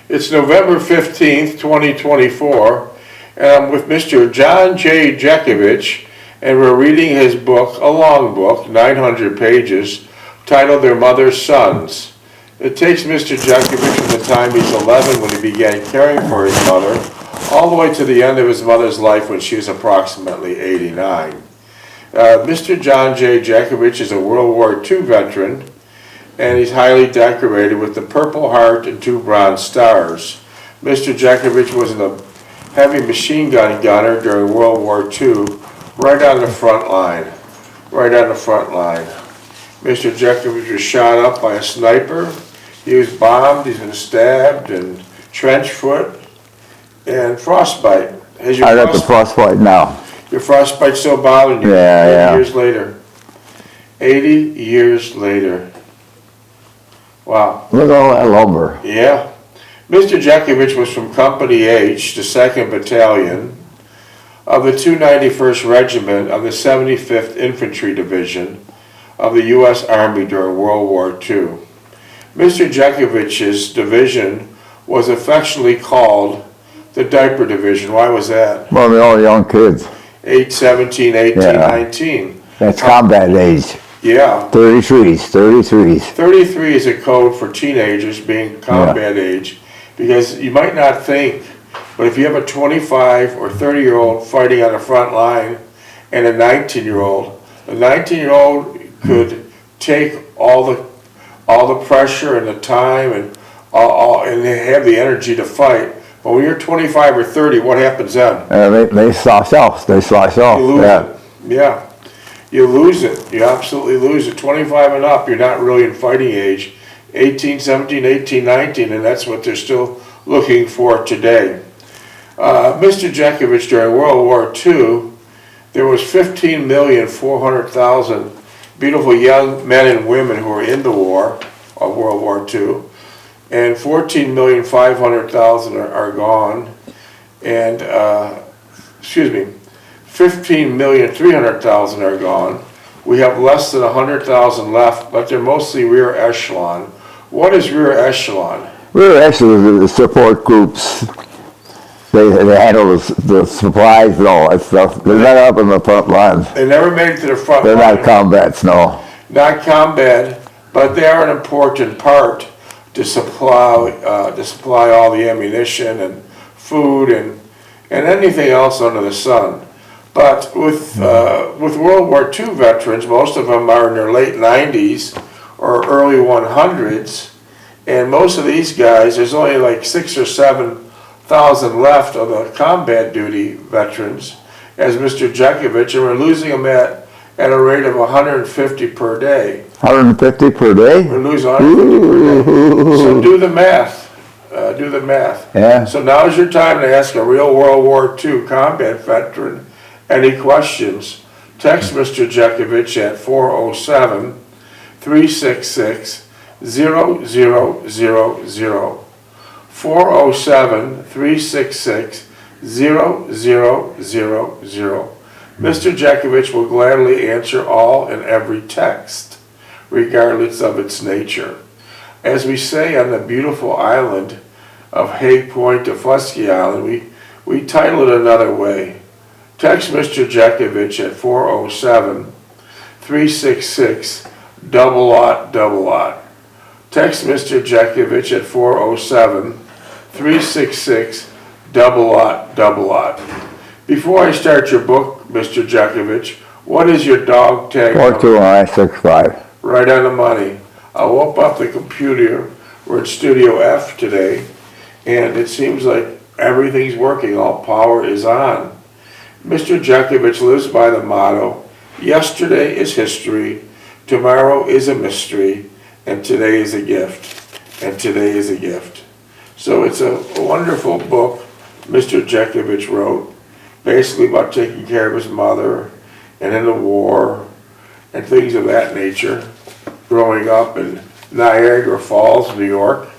It's November 15th, 2024, and I'm with Mr. John J. Jeckovich, and we're reading his book, a long book, 900 pages, titled Their Mother's Sons. It takes Mr. Jeckovich from the time he's 11 when he began caring for his mother, all the way to the end of his mother's life when she was approximately 89. Mr. John J. Jeckovich is a World War II veteran, and he's highly decorated with the Purple Heart and 2 Bronze Stars. Mr. Jeckovich was a heavy machine gun gunner during World War II, right on the front line. Mr. Jeckovich was shot up by a sniper. He was bombed, he's been stabbed, and trench foot, and frostbite. I got the frostbite now. Your frostbite still bothering you? Yeah. 80 years later. 80 years later. Wow. Look at all that lumber. Yeah. Mr. Jeckovich was from Company H, the 2nd Battalion, of the 291st Regiment of the 75th Infantry Division of the U.S. Army during World War II. Mr. Jeckovich's division was affectionately called the Diaper Division. Why was that? Well, they're all young kids. 17, 18, 19. That's combat age. Yeah. 33s. 33 is a code for teenagers being combat age, because you might not think, but if you have a 25 or 30-year-old fighting on the front line and a 19-year-old, the 19-year-old could take all the pressure and the time and they have the energy to fight. But when you're 25 or 30, what happens then? They slash off. You lose it. Yeah. You lose it. You absolutely lose it. 25 and up, you're not really in fighting age. 18, 17, 18, 19, and that's what they're still looking for today. Mr. Jeckovich, during World War II, there was 15,400,000 beautiful young men and women who were in the war of World War II, and 14,500,000 are gone, and 15,300,000 are gone. We have less than 100,000 left, but they're mostly rear echelon. What is rear echelon? Rear echelon is the support groups. They handle the supplies and all that stuff. They're not up in the front lines. They never made it to the front line. They're not combats, no. Not combat, but they are an important part to supply all the ammunition and food and anything else under the sun. But with World War II veterans, most of them are in their late 90s or early 100s, and most of these guys, there's only like 6,000 or 7,000 left of the combat duty veterans, as Mr. Jeckovich, and we're losing them at a rate of 150 per day. 150 per day? We're losing 150 per day. So do the math. Yeah. So now's your time to ask a real World War II combat veteran any questions. Text Mr. Jeckovich at 407-366-0000. 407-366-0000. Mr. Jeckovich will gladly answer all and every text, regardless of its nature. As we say on the beautiful island of Hague Point to Fusky Island, we title it another way. Text Mr. Jeckovich at 407-366-0000. Text Mr. Jeckovich at 407-366-0000. Before I start your book, Mr. Jeckovich, what is your dog tag? 42965. Right on the money. I woke up the computer. We're in Studio F today, and it seems like everything's working. All power is on. Mr. Jeckovich lives by the motto, yesterday is history, tomorrow is a mystery, and today is a gift. And today is a gift. So it's a wonderful book Mr. Jeckovich wrote, basically about taking care of his mother and in the war and things of that nature, growing up in Niagara Falls, New York.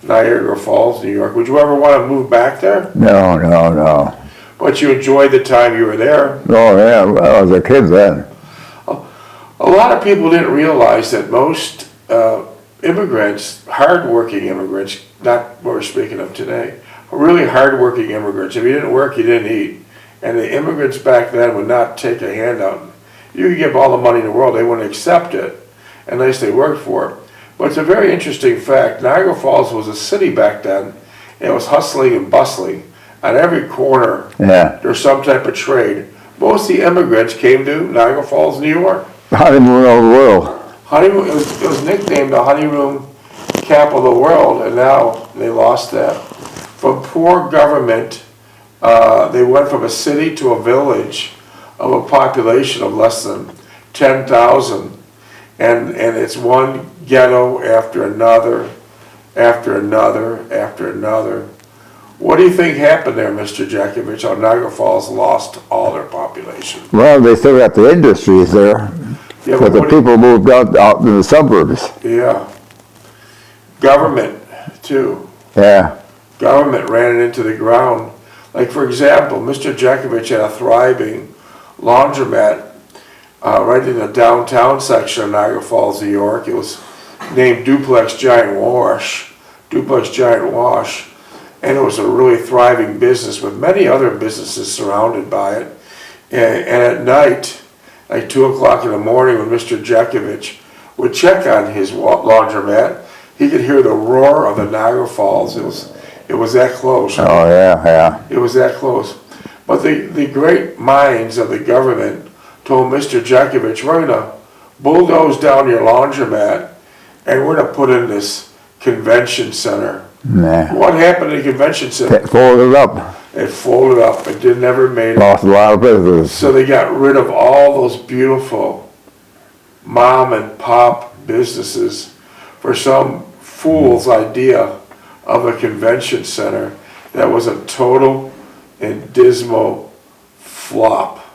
Would you ever want to move back there? No. But you enjoyed the time you were there. Oh, yeah, I was a kid then. A lot of people didn't realize that most immigrants, hard-working immigrants, not what we're speaking of today, really hard-working immigrants. If you didn't work, you didn't eat. And the immigrants back then would not take a handout. You could give all the money in the world, they wouldn't accept it unless they worked for it. But it's a very interesting fact. Niagara Falls was a city back then. It was hustling and bustling. On every corner, there's some type of trade. Most of the immigrants came to Niagara Falls, New York. Honeymoon of the world. Honeymoon, it was nicknamed the honeymoon capital of the world, and now they lost that. From poor government, they went from a city to a village of a population of less than 10,000, and it's one ghetto after another, after another, after another. What do you think happened there, Mr. Jeckovich? How Niagara Falls lost all their population? Well, they still got the industries there, Yeah, but the people moved out in the suburbs. Yeah. Government, too. Yeah. Government ran it into the ground. Like, for example, Mr. Jeckovich had a thriving laundromat right in the downtown section of Niagara Falls, New York. It was named Duplex Giant Wash, Duplex Giant Wash, and it was a really thriving business with many other businesses surrounded by it. And at night, like 2 o'clock in the morning, when Mr. Jeckovich would check on his laundromat, he could hear the roar of the Niagara Falls. It was that close. Oh, yeah. It was that close. But the great minds of the government told Mr. Jeckovich, we're going to bulldoze down your laundromat and we're going to put in this convention center. Nah. What happened to the convention center? It folded up. It folded up. It never made it. Lost a lot of business. So they got rid of all those beautiful mom and pop businesses for some fool's idea of a convention center that was a total and dismal flop.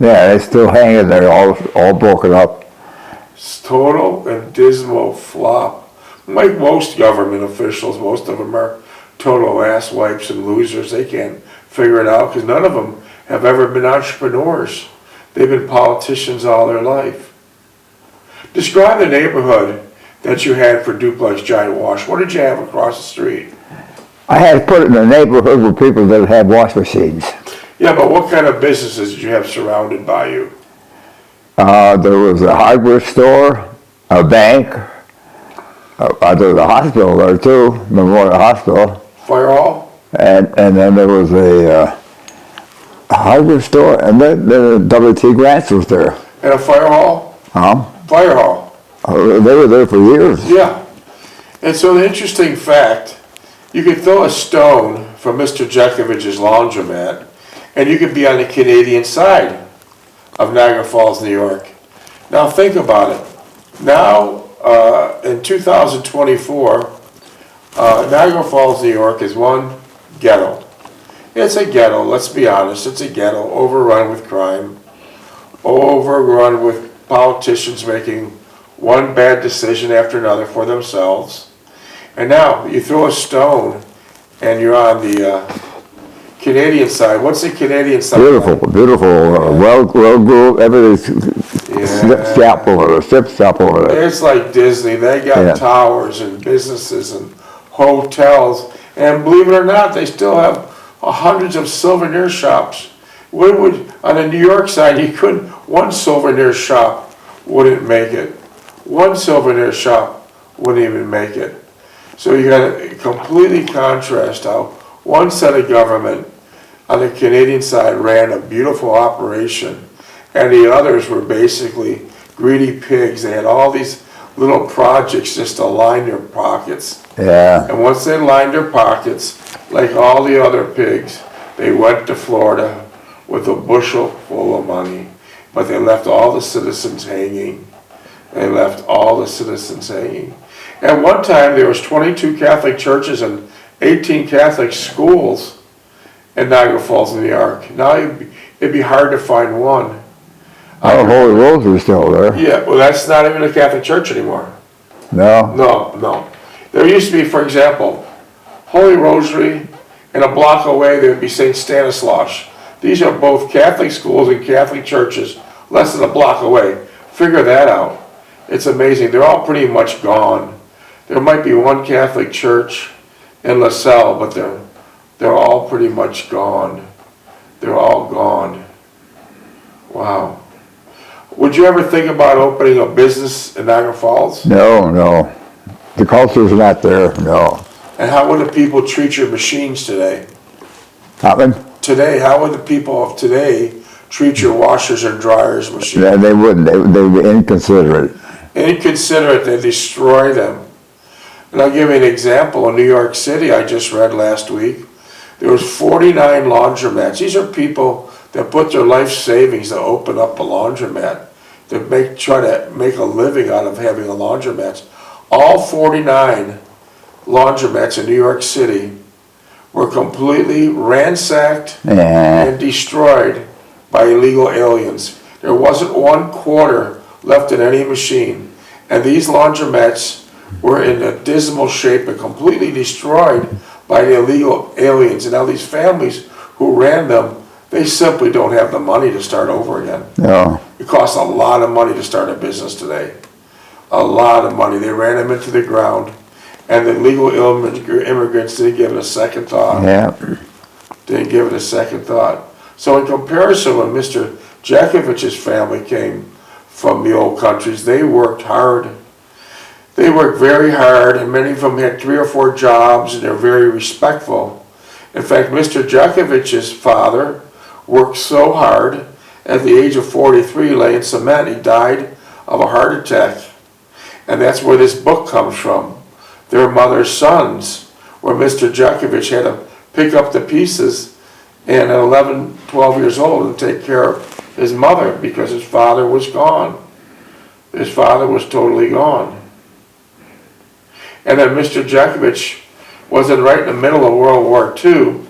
Yeah, it's still hanging there, all broken up. It's total and dismal flop. Like most government officials, most of them are total asswipes and losers. They can't figure it out because none of them have ever been entrepreneurs. They've been politicians all their life. Describe the neighborhood that you had for Duplex Giant Wash. What did you have across the street? I had to put it in a neighborhood with people that had wash machines. Yeah, but what kind of businesses did you have surrounded by you? There was a hardware store, a bank, there was a hospital there too, Memorial Hospital. Fire hall? And then there was a hardware store, and then WT Grants was there. And a fire hall? Fire hall. They were there for years. Yeah. And so the interesting fact, you could throw a stone from Mr. Jeckovich's laundromat, and you could be on the Canadian side of Niagara Falls, New York. Now think about it. Now, in 2024, Niagara Falls, New York is one ghetto. It's a ghetto, let's be honest, it's a ghetto overrun with crime, overrun with politicians making one bad decision after another for themselves. And now you throw a stone and you're on the Canadian side. What's the Canadian side? Beautiful, beautiful, well grew, everything's shop over there, ship shop over there. It's like Disney. They got towers and businesses and hotels. And believe it or not, they still have hundreds of souvenir shops. On the New York side, you couldn't, one souvenir shop wouldn't make it. One souvenir shop wouldn't even make it. So you got to completely contrast how one set of government on the Canadian side ran a beautiful operation, and the others were basically greedy pigs. They had all these little projects just to line their pockets. Yeah. And once they lined their pockets, like all the other pigs, they went to Florida with a bushel full of money. But they left all the citizens hanging. They left all the citizens hanging. At one time, there was 22 Catholic churches and 18 Catholic schools in Niagara Falls, New York. Now it'd be hard to find one. Holy Rosary is still there. Yeah, well, that's not even a Catholic church anymore. No? No. There used to be, for example, Holy Rosary, and a block away there would be St. Stanislaus. These are both Catholic schools and Catholic churches, less than a block away. Figure that out. It's amazing. They're all pretty much gone. There might be one Catholic church in LaSalle, but they're all pretty much gone. They're all gone. Wow. Would you ever think about opening a business in Niagara Falls? No, no. The culture's not there, no. And how would the people treat your machines today? Happen? Today, how would the people of today treat your washers and dryers machines? Yeah, they wouldn't. They'd be inconsiderate. Inconsiderate, they destroy them. And I'll give you an example. In New York City, I just read last week, there was 49 laundromats. These are people that put their life savings to open up a laundromat, to try to make a living out of having a laundromat. All 49 laundromats in New York City were completely ransacked and destroyed by illegal aliens. There wasn't 1/4 left in any machine. And these laundromats were in a dismal shape and completely destroyed by the illegal aliens. And now these families who ran them, they simply don't have the money to start over again. No. It costs a lot of money to start a business today. A lot of money. They ran them into the ground. And the legal immigrants didn't give it a second thought. Yeah. Didn't give it a second thought. So in comparison, when Mr. Jeckovich's family came from the old countries, they worked hard. They worked very hard, and many of them had 3 or 4 jobs, and they're very respectful. In fact, Mr. Jeckovich's father worked so hard, at the age of 43, laying cement, he died of a heart attack. And that's where this book comes from. Their mother's sons, where Mr. Jeckovich had to pick up the pieces and at 11, 12 years old and take care of his mother because his father was gone. His father was totally gone. And then Mr. Jeckovich was right in the middle of World War II.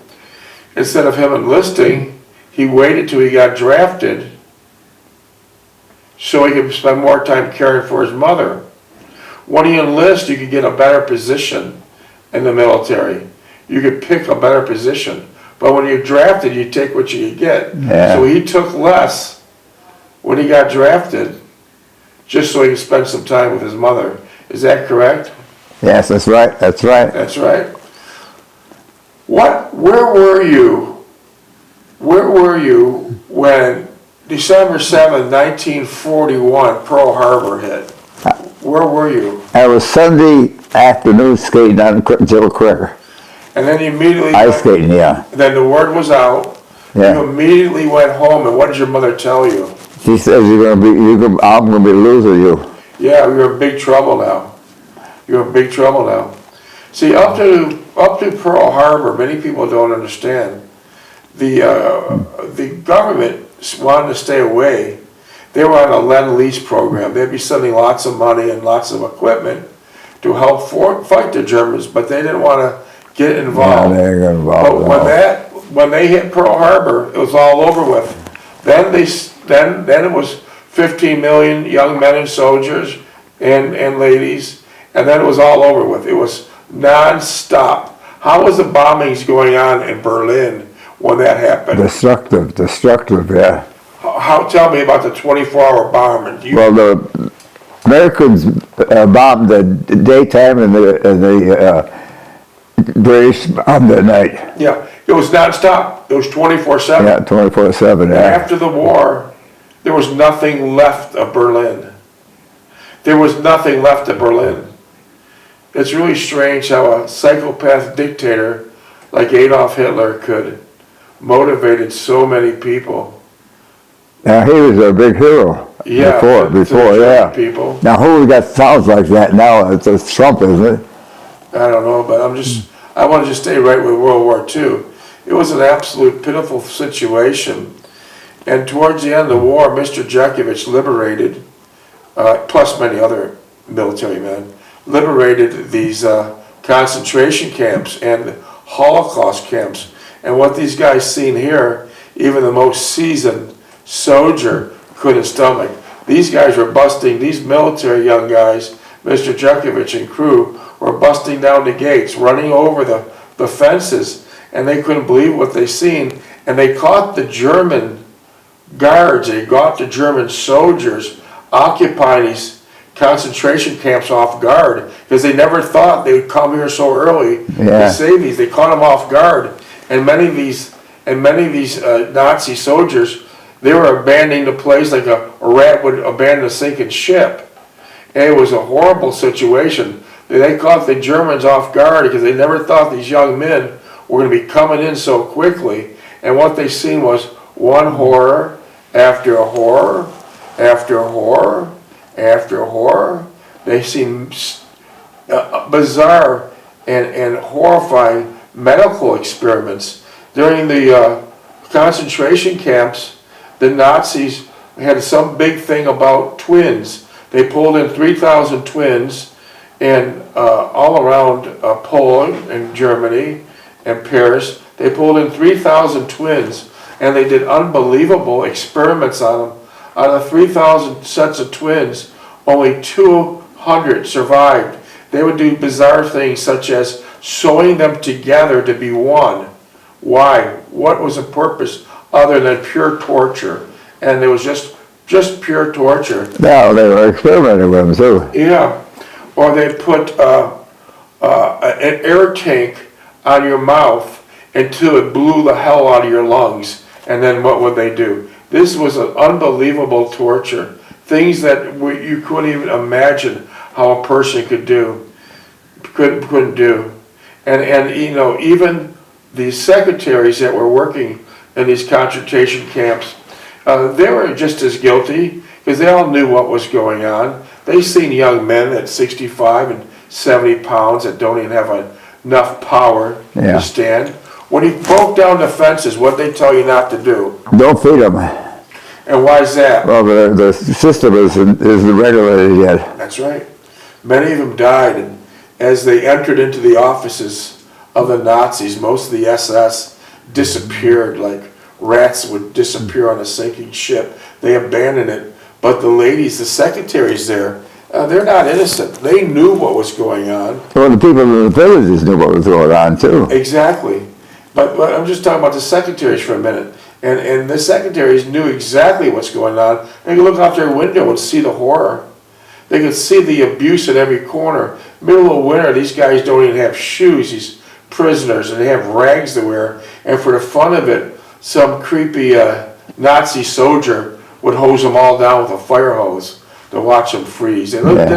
Instead of him enlisting, he waited till he got drafted so he could spend more time caring for his mother. When you enlist, you could get a better position in the military. You could pick a better position. But when you're drafted, you take what you get. Yeah. So he took less when he got drafted, just so he could spend some time with his mother. Is that correct? Yes, that's right. That's right. That's right. Where were you? Where were you when December 7, 1941, Pearl Harbor hit? Where were you? I was Sunday afternoon skating on Jill Creek. And then you immediately Ice skating, yeah. Then the word was out. Yeah. You immediately went home, and what did your mother tell you? She says I'm gonna be losing you. Yeah, you're in big trouble now. You're in big trouble now. See, up to Pearl Harbor, many people don't understand. The government wanted to stay away. They were on a Lend-Lease program. They'd be sending lots of money and lots of equipment to help fight the Germans, but they didn't want to get involved. Yeah, they got involved. But when they hit Pearl Harbor, it was all over with. Then it was 15 million young men and soldiers and ladies, and then it was all over with. It was non-stop. How was the bombings going on in Berlin when that happened? Destructive, yeah. Tell me about the 24-hour bombing. Well, the Americans bombed the daytime and the British bombed at night. Yeah, it was non-stop. It was 24/7. Yeah, 24/7. Yeah. After the war, there was nothing left of Berlin. There was nothing left of Berlin. It's really strange how a psychopath dictator like Adolf Hitler could motivate so many people. Now he was a big hero. Yeah, before, yeah. People. Now who got sounds like that now? It's Trump, isn't it? I don't know, but I want to just stay right with World War II. It was an absolute pitiful situation. And towards the end of the war, Mr. Jeckovich liberated, plus many other military men, liberated these concentration camps and Holocaust camps. And what these guys seen here, even the most seasoned soldier couldn't stomach. These guys were busting, these military young guys, Mr. Jeckovich and crew, were busting down the gates, running over the fences, and they couldn't believe what they seen. And they caught the German guards, they got the German soldiers occupying these concentration camps off guard because they never thought they would come here so early Yeah. to save these. They caught them off guard, and many of these Nazi soldiers, they were abandoning the place like a rat would abandon a sinking ship. And it was a horrible situation. They caught the Germans off guard because they never thought these young men were going to be coming in so quickly. And what they seen was one horror after a horror after a horror after a horror. They seen bizarre and horrifying medical experiments. During the concentration camps, the Nazis had some big thing about twins. They pulled in 3,000 twins and all around Poland and Germany and Paris. They pulled in 3,000 twins, and they did unbelievable experiments on them. Out of 3,000 sets of twins, only 200 survived. They would do bizarre things such as sewing them together to be one. Why? What was the purpose other than pure torture? And it was just pure torture. No, they were experimenting with them too. Yeah. Or they put an air tank on your mouth until it blew the hell out of your lungs. And then what would they do? This was an unbelievable torture. Things that you couldn't even imagine how a person could do, couldn't do. And you know, even the secretaries that were working in these concentration camps, they were just as guilty because they all knew what was going on. They seen young men at 65 and 70 pounds that don't even have enough power to stand. When he broke down the fences, what they tell you not to do? Don't feed them. And why is that? Well, the system isn't regulated yet. That's right. Many of them died, and as they entered into the offices of the Nazis, most of the SS disappeared like rats would disappear on a sinking ship. They abandoned it. But the ladies, the secretaries there, they're not innocent. They knew what was going on. Well, the people in the villages knew what was going on too. Exactly. But I'm just talking about the secretaries for a minute. And the secretaries knew exactly what's going on. They could look out their window and see the horror. They could see the abuse at every corner. Middle of winter, these guys don't even have shoes, these prisoners, and they have rags to wear. And for the fun of it, some creepy Nazi soldier would hose them all down with a fire hose to watch them freeze. They did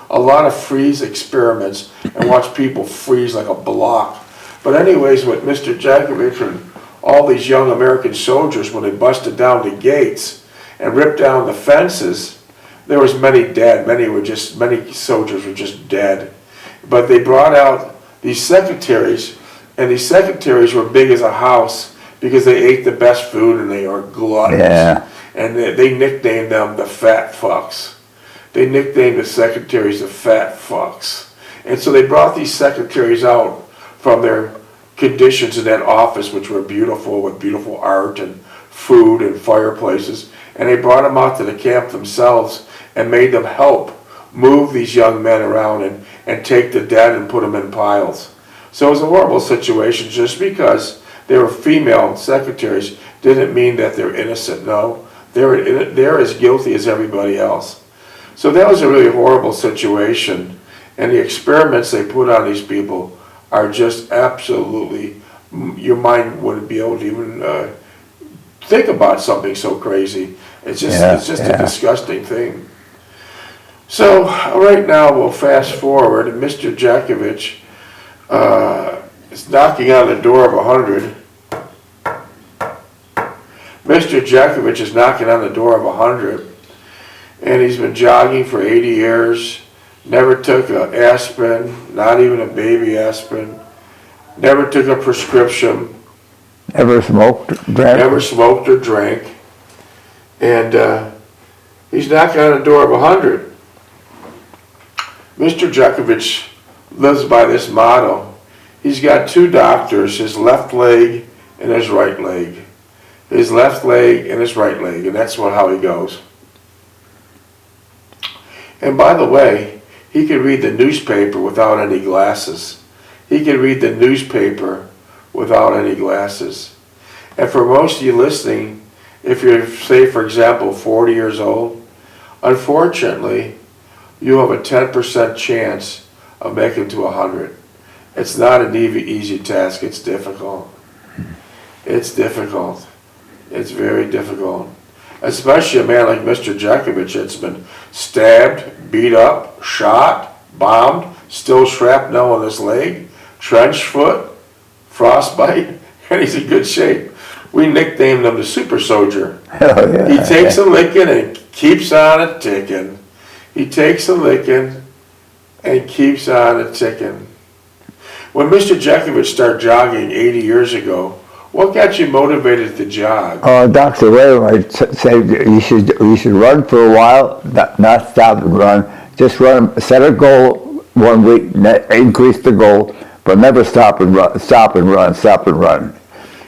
a lot of freeze experiments and watched people freeze like a block. But anyways, with Mr. Jeckovich and all these young American soldiers, when they busted down the gates and ripped down the fences, there was many dead. Many soldiers were just dead. But they brought out these secretaries, and these secretaries were big as a house because they ate the best food and they were gluttons. Yeah. And they nicknamed them the fat fucks. They nicknamed the secretaries the fat fucks. And so they brought these secretaries out from their conditions in that office, which were beautiful, with beautiful art and food and fireplaces. And they brought them out to the camp themselves and made them help move these young men around and take the dead and put them in piles. So it was a horrible situation. Just because they were female secretaries didn't mean that they're innocent. No, they're as guilty as everybody else. So that was a really horrible situation. And the experiments they put on these people are just absolutely, your mind wouldn't be able to even think about something so crazy. It's just a disgusting thing. So right now we'll fast forward, and Mr. Jeckovich is knocking on the door of 100. Mr. Jeckovich is knocking on the door of 100, and he's been jogging for 80 years. Never took an aspirin, not even a baby aspirin. Never took a prescription. Never smoked, drank. Never smoked or drank. And he's knocking on the door of 100. Mr. Jeckovich lives by this motto. He's got two doctors, his left leg and his right leg. His left leg and his right leg, and that's how he goes. And by the way, he could read the newspaper without any glasses. He could read the newspaper without any glasses. And for most of you listening, if you're, say, for example, 40 years old, unfortunately, you have a 10% chance of making it to 100. It's not an easy task. It's difficult. It's difficult. It's very difficult. Especially a man like Mr. Jeckovich that's been stabbed, beat up, shot, bombed, still shrapnel in his leg, trench foot, frostbite, and he's in good shape. We nicknamed him the super soldier. Oh, yeah. He takes a licking and keeps on a ticking. He takes a licking and keeps on a ticking. When Mr. Jeckovich started jogging 80 years ago, what got you motivated to jog? Dr. Wainwright said you should run for a while, not stop and run. Just run, set a goal 1 week, increase the goal, but never stop and run, stop and run.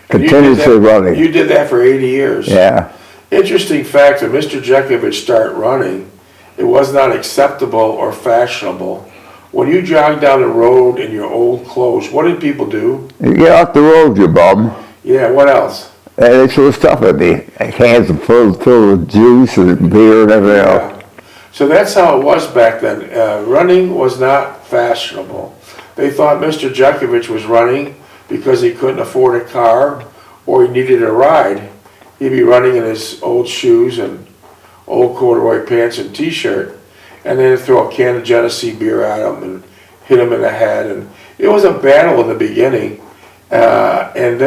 Continuously running. You did that for 80 years. Yeah. Interesting fact, when Mr. Jeckovich started running, it was not acceptable or fashionable. When you jogged down the road in your old clothes, what did people do? You get off the road, you bum. Yeah, what else? And they threw stuff at me. Cans filled with juice and beer and everything else. So that's how it was back then. Running was not fashionable. They thought Mr. Jeckovich was running because he couldn't afford a car or he needed a ride. He'd be running in his old shoes and old corduroy pants and t-shirt, and then throw a can of Genesee beer at him and hit him in the head. And it was a battle in the beginning. And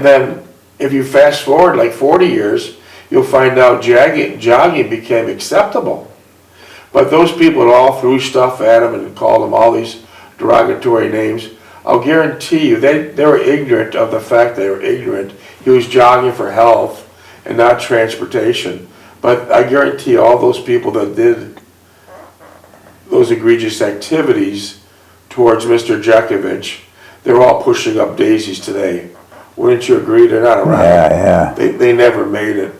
then if you fast forward like 40 years, you'll find out jogging became acceptable. But those people that all threw stuff at him and called him all these derogatory names, I'll guarantee you they were ignorant of the fact they were ignorant. He was jogging for health and not transportation. But I guarantee all those people that did those egregious activities towards Mr. Jeckovich, they're all pushing up daisies today. Wouldn't you agree? They're not around. Yeah. They never made it.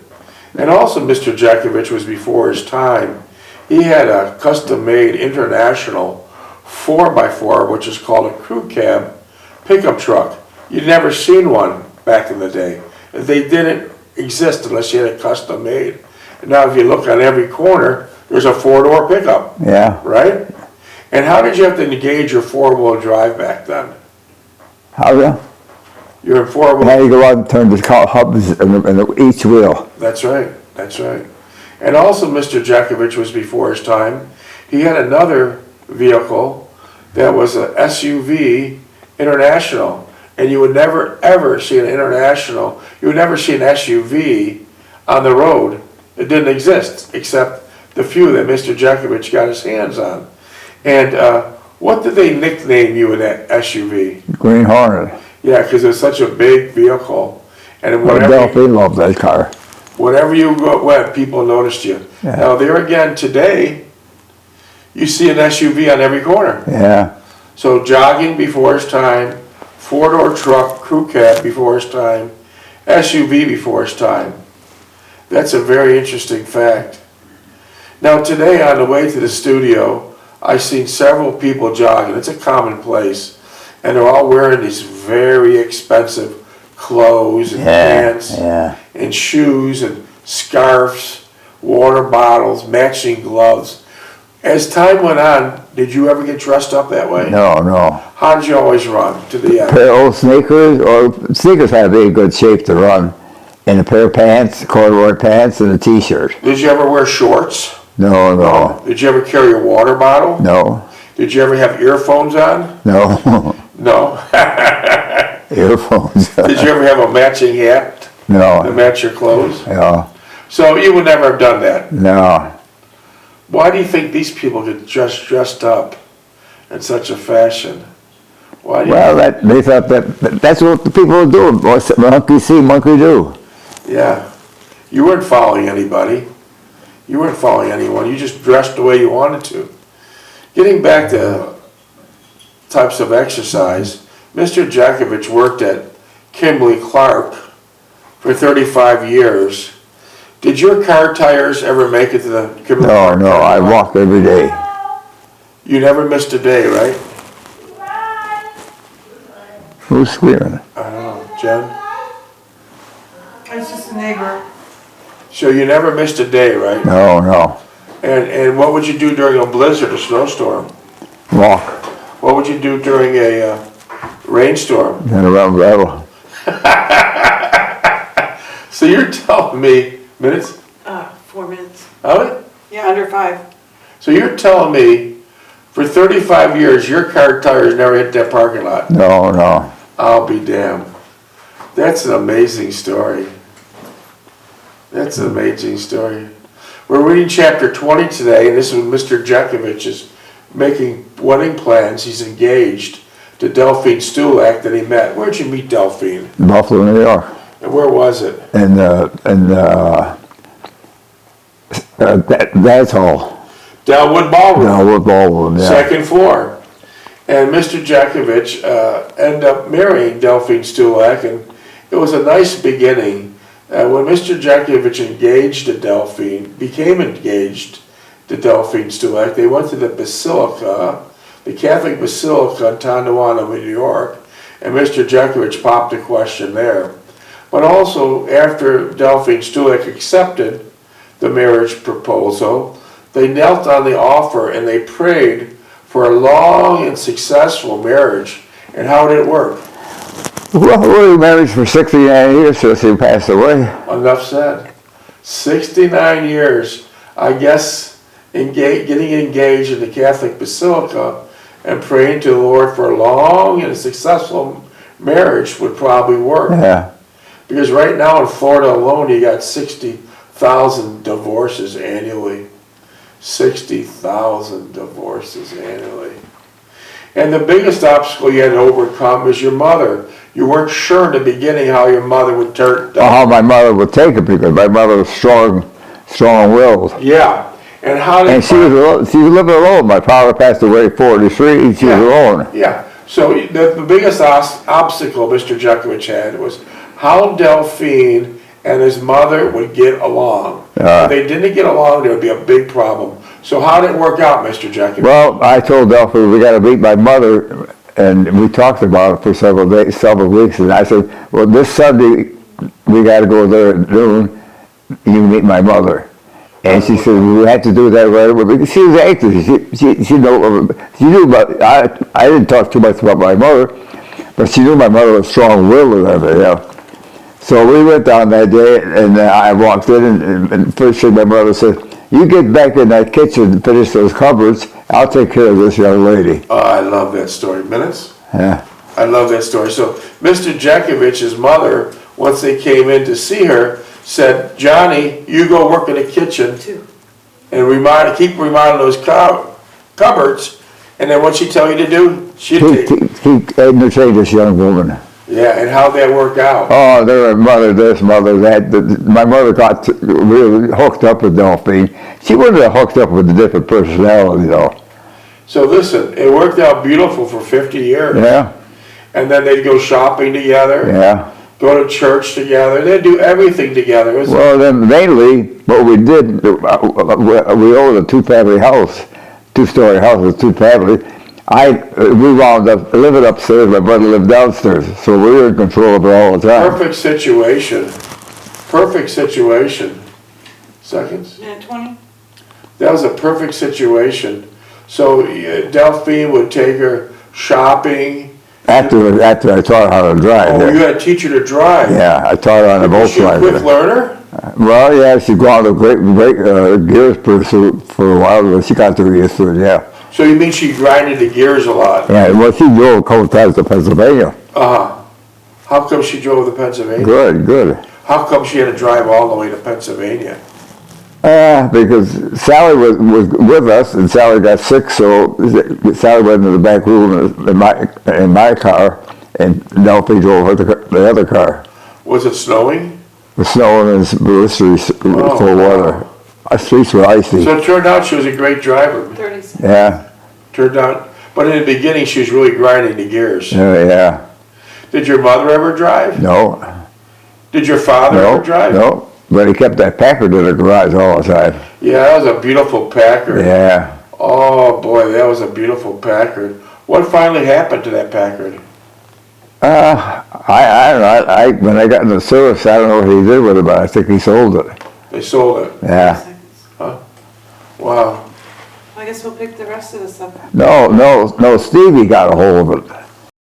And also Mr. Jeckovich was before his time. He had a custom-made international 4x4, which is called a crew cab pickup truck. You'd never seen one back in the day. They didn't exist unless you had a custom-made. And now if you look on every corner, there's a 4-door pickup. Yeah. Right? And how did you have to engage your 4-wheel drive back then? How do? You're in 4-wheel. Now you go out and turn the hubs in each wheel. That's right. That's right. And also Mr. Jeckovich was before his time. He had another vehicle that was a SUV International. And you would never ever see an International, you would never see an SUV on the road. It didn't exist except the few that Mr. Jeckovich got his hands on. And what did they nickname you in that SUV? Green Hornet. Yeah, because it was such a big vehicle. And Delphine loved that car. Whenever you went, people noticed you. Yeah. Now there again, today, you see an SUV on every corner. Yeah. So jogging before his time, 4-door truck, crew cab before his time, SUV before his time. That's a very interesting fact. Now today on the way to the studio, I've seen several people jogging. It's a commonplace. And they're all wearing these very expensive clothes and pants and shoes and scarves, water bottles, matching gloves. As time went on, did you ever get dressed up that way? No. How did you always run to the end? Pair of old sneakers, or sneakers had to be in good shape to run. And a pair of pants, corduroy pants, and a t-shirt. Did you ever wear shorts? No. Did you ever carry a water bottle? No. Did you ever have earphones on? No. No. Earphones. Did you ever have a matching hat to No. match your clothes? Yeah. So you would never have done that. No. Why do you think these people get dressed up in such a fashion? Why do you They thought that's what the people were doing. Monkey see, monkey do. Yeah. You weren't following anybody. You weren't following anyone. You just dressed the way you wanted to. Getting back to types of exercise, Mr. Jeckovich worked at Kimberly-Clark for 35 years. Did your car tires ever make it to the Kimberly-Clark? No, I walk every day. You never missed a day, right? Who's squealing? I don't know. Jen? It's just a neighbor. So you never missed a day, right? No. And what would you do during a blizzard or snowstorm? Walk. What would you do during a rainstorm? And around gravel. So you're telling me, minutes? 4 minutes. Of it? Yeah, under 5. So you're telling me, for 35 years, your car tires never hit that parking lot? No, no. I'll be damned. That's an amazing story. That's an amazing story. We're reading chapter 20 today, and this is when Mr. Jeckovich is making wedding plans. He's engaged to Delphine Stulak that he met. Where'd you meet Delphine? Buffalo, New York. And where was it? That's all. Delwood Ballroom. Downwood Ballroom, yeah. Second floor. And Mr. Jeckovich ended up marrying Delphine Stulak, and it was a nice beginning. When Mr. Jeckovich became engaged to Delphine Stulak, they went to the Basilica, the Catholic Basilica in Tonawanda, New York, and Mr. Jeckovich popped a question there. But also, after Delphine Stulak accepted the marriage proposal, they knelt on the altar and they prayed for a long and successful marriage. And how did it work? Well, we were married for 69 years since he passed away. Enough said. 69 years, I guess, getting engaged in the Catholic Basilica and praying to the Lord for a long and successful marriage would probably work. Yeah. Because right now in Florida alone, you got 60,000 divorces annually. 60,000 divorces annually. And the biggest obstacle you had to overcome is your mother. You weren't sure in the beginning how your mother would turn. How my mother would take it, because my mother was strong-willed. Yeah. And how did And she was living alone. My father passed away at 43. She was alone. Yeah. So the biggest obstacle Mr. Jeckovich had was how Delphine and his mother would get along. If they didn't get along, there would be a big problem. So how did it work out, Mr. Jeckovich? Well, I told Delphine we got to meet my mother, and we talked about it for several weeks. And I said, well, this Sunday we got to go there at noon. You meet my mother. And she said, we had to do that right away. Because she was anxious. She knew about, I didn't talk too much about my mother, but she knew my mother was strong-willed and everything, you know. So we went down that day, and I walked in, and first thing my mother said, you get back in that kitchen and finish those cupboards, I'll take care of this young lady. Oh, I love that story. Minutes? Yeah. I love that story. So Mr. Jeckovich's mother, once they came in to see her, said, Johnny, you go work in the kitchen and keep remodeling those cupboards, and then what she tell you to do, she'd take it. Keep entertaining this young woman. Yeah, and how'd that work out? Oh, there were mother this, mother that. My mother got really hooked up with Delphine. She wasn't hooked up with a different personality, though. So listen, it worked out beautiful for 50 years. Yeah. And then they'd go shopping together. Yeah. Go to church together. They'd do everything together. Well, then mainly what we did, we owned a two-family house, two-story house with two-family. We wound up living upstairs, my brother lived downstairs, so we were in control of it all the time. Perfect situation. Perfect situation. Seconds? Yeah, 20. That was a perfect situation. So Delphine would take her shopping. After I taught her how to drive. Oh, yeah. you had to teach her to drive. Yeah, I taught her on a Was she a Volkswagen. quick learner? Well, yeah, she got a great gears pursuit for a while, but she got the used to it, yeah. So you mean she grinded the gears a lot? Yeah, well, she drove a couple times to Pennsylvania. Uh-huh. How come she drove to Pennsylvania? Good. How come she had to drive all the way to Pennsylvania? Because Sally was with us, and Sally got sick, so Sally went into the back room in my car, and Delphine drove the other car. Was it snowing? The snow and blistery cold water. Our streets were icy. So it turned out she was a great driver. 36. Yeah. Turned out, but in the beginning she was really grinding the gears. Yeah. Did your mother ever drive? No. Did your father ever drive? No. But he kept that Packard in the garage all the time. Yeah, that was a beautiful Packard. Yeah. Oh boy, that was a beautiful Packard. What finally happened to that Packard? I don't know. When I got in the service, I don't know what he did with it, but I think he sold it. They sold it. Yeah. Huh? Wow. I guess we'll pick the rest of this up. No, Stevie got a hold of it.